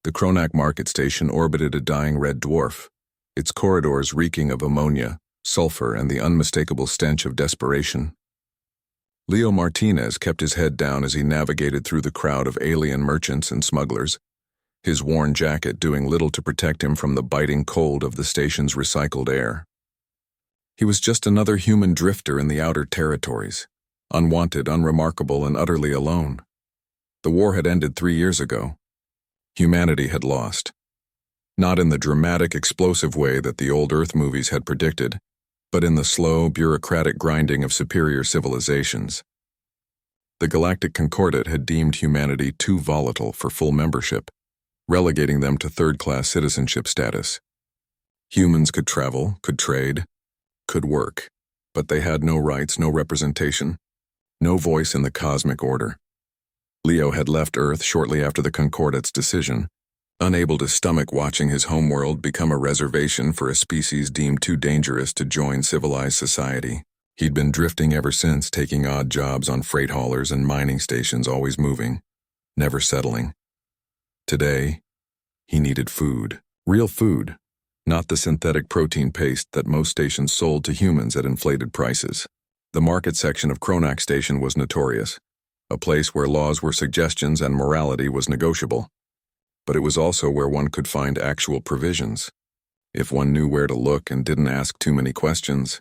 The Kronak market station orbited a dying red dwarf, its corridors reeking of ammonia, sulfur, and the unmistakable stench of desperation. Leo Martinez kept his head down as he navigated through the crowd of alien merchants and smugglers, his worn jacket doing little to protect him from the biting cold of the station's recycled air. He was just another human drifter in the outer territories, unwanted, unremarkable, and utterly alone. The war had ended 3 years ago. Humanity had lost. Not in the dramatic, explosive way that the old Earth movies had predicted, but in the slow, bureaucratic grinding of superior civilizations. The Galactic Concordat had deemed humanity too volatile for full membership, relegating them to third-class citizenship status. Humans could travel, could trade, could work, but they had no rights, no representation, no voice in the cosmic order. Leo had left Earth shortly after the Concordat's decision, unable to stomach watching his homeworld become a reservation for a species deemed too dangerous to join civilized society. He'd been drifting ever since, taking odd jobs on freight haulers and mining stations, always moving, never settling. Today, he needed food. Real food, not the synthetic protein paste that most stations sold to humans at inflated prices. The market section of Kronak Station was notorious, a place where laws were suggestions and morality was negotiable. But it was also where one could find actual provisions, if one knew where to look and didn't ask too many questions.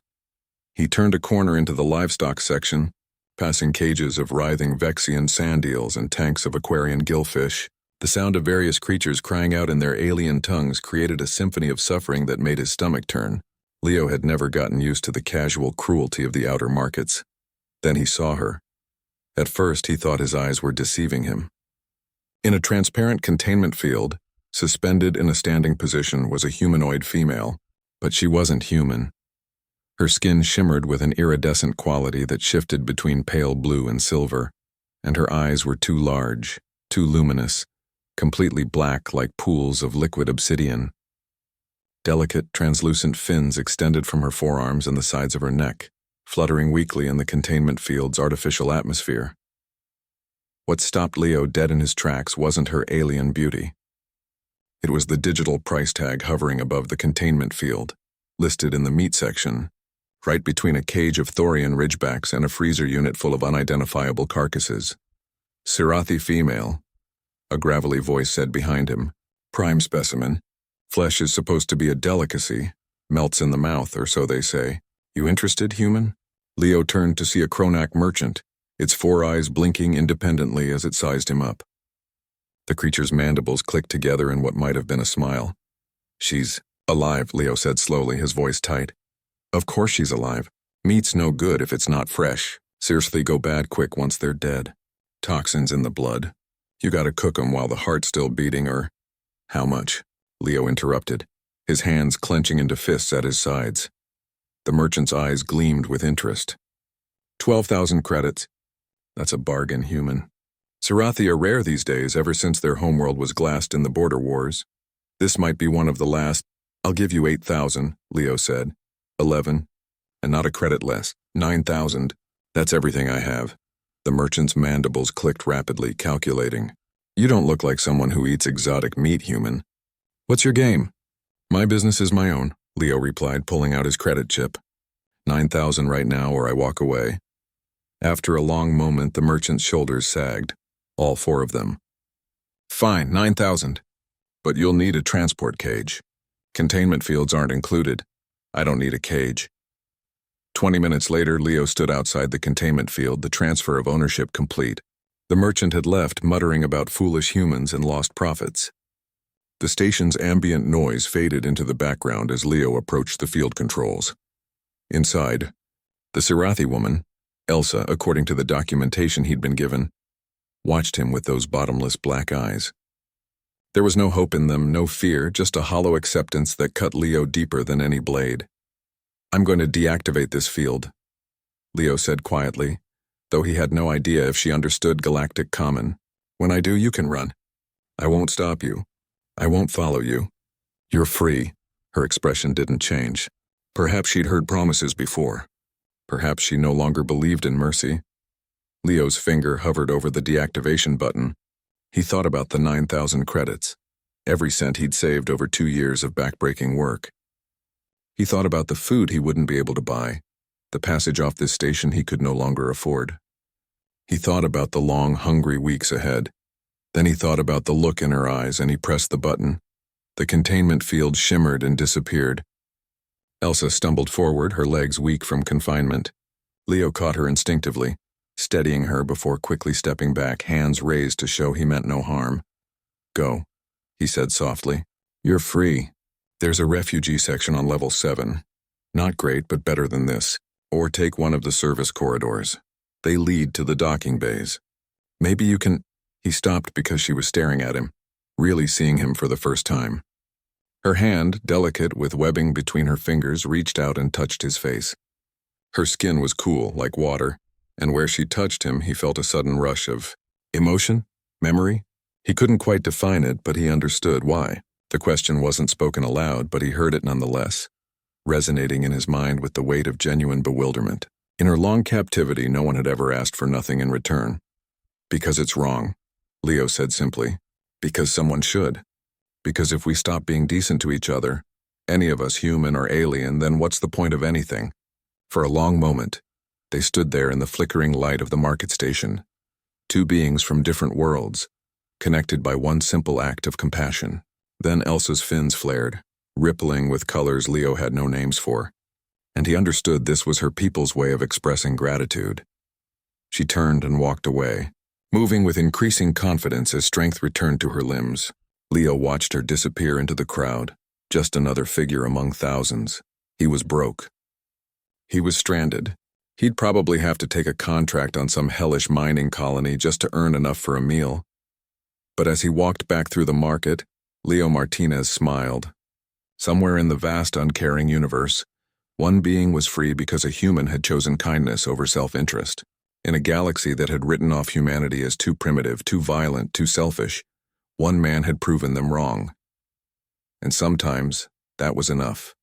He turned a corner into the livestock section, passing cages of writhing Vexian sand eels and tanks of aquarian gillfish. The sound of various creatures crying out in their alien tongues created a symphony of suffering that made his stomach turn. Leo had never gotten used to the casual cruelty of the outer markets. Then he saw her. At first, he thought his eyes were deceiving him. In a transparent containment field, suspended in a standing position, was a humanoid female, but she wasn't human. Her skin shimmered with an iridescent quality that shifted between pale blue and silver, and her eyes were too large, too luminous, completely black like pools of liquid obsidian. Delicate, translucent fins extended from her forearms and the sides of her neck, fluttering weakly in the containment field's artificial atmosphere. What stopped Leo dead in his tracks wasn't her alien beauty. It was the digital price tag hovering above the containment field, listed in the meat section, right between a cage of Thorian ridgebacks and a freezer unit full of unidentifiable carcasses. Sirathi female, a gravelly voice said behind him. Prime specimen. Flesh is supposed to be a delicacy, melts in the mouth, or so they say. You interested, human? Leo turned to see a Kronak merchant, its 4 eyes blinking independently as it sized him up. The creature's mandibles clicked together in what might have been a smile. She's alive, Leo said slowly, his voice tight. Of course she's alive. Meat's no good if it's not fresh. Seriously go bad quick once they're dead. Toxins in the blood. You gotta cook 'em while the heart's still beating, or... How much? Leo interrupted, his hands clenching into fists at his sides. The merchant's eyes gleamed with interest. 12,000 credits. That's a bargain, human. Sirathi are rare these days ever since their homeworld was glassed in the border wars. This might be one of the last. I'll give you 8,000, Leo said. 11. And not a credit less. 9,000. That's everything I have. The merchant's mandibles clicked rapidly, calculating. You don't look like someone who eats exotic meat, human. What's your game? My business is my own, Leo replied, pulling out his credit chip. 9,000 right now, or I walk away. After a long moment, the merchant's shoulders sagged, all 4 of them. Fine, 9,000. But you'll need a transport cage. Containment fields aren't included. I don't need a cage. 20 minutes later, Leo stood outside the containment field, the transfer of ownership complete. The merchant had left, muttering about foolish humans and lost profits. The station's ambient noise faded into the background as Leo approached the field controls. Inside, the Sirathi woman, Elsa, according to the documentation he'd been given, watched him with those bottomless black eyes. There was no hope in them, no fear, just a hollow acceptance that cut Leo deeper than any blade. I'm going to deactivate this field, Leo said quietly, though he had no idea if she understood Galactic Common. When I do, you can run. I won't stop you. I won't follow you. You're free. Her expression didn't change. Perhaps she'd heard promises before. Perhaps she no longer believed in mercy. Leo's finger hovered over the deactivation button. He thought about the 9,000 credits. every cent he'd saved over 2 years of backbreaking work. He thought about the food he wouldn't be able to buy, the passage off this station he could no longer afford. He thought about the long, hungry weeks ahead. Then he thought about the look in her eyes, and he pressed the button. The containment field shimmered and disappeared. Elsa stumbled forward, her legs weak from confinement. Leo caught her instinctively, steadying her before quickly stepping back, hands raised to show he meant no harm. "Go," he said softly. "You're free. There's a refugee section on level 7. Not great, but better than this. Or take one of the service corridors. They lead to the docking bays. Maybe you can—" He stopped because she was staring at him, really seeing him for the first time. Her hand, delicate with webbing between her fingers, reached out and touched his face. Her skin was cool, like water, and where she touched him, he felt a sudden rush of emotion, memory. He couldn't quite define it, but he understood why. The question wasn't spoken aloud, but he heard it nonetheless, resonating in his mind with the weight of genuine bewilderment. In her long captivity, no one had ever asked for nothing in return. "Because it's wrong," Leo said simply. "Because someone should. Because if we stop being decent to each other, any of us human or alien, then what's the point of anything?" For a long moment, they stood there in the flickering light of the market station, two beings from different worlds, connected by one simple act of compassion. Then Elsa's fins flared, rippling with colors Leo had no names for, and he understood this was her people's way of expressing gratitude. She turned and walked away, moving with increasing confidence as strength returned to her limbs. Leo watched her disappear into the crowd, just another figure among thousands. He was broke. He was stranded. He'd probably have to take a contract on some hellish mining colony just to earn enough for a meal. But as he walked back through the market, Leo Martinez smiled. Somewhere in the vast, uncaring universe, one being was free because a human had chosen kindness over self-interest. In a galaxy that had written off humanity as too primitive, too violent, too selfish, one man had proven them wrong. And sometimes that was enough.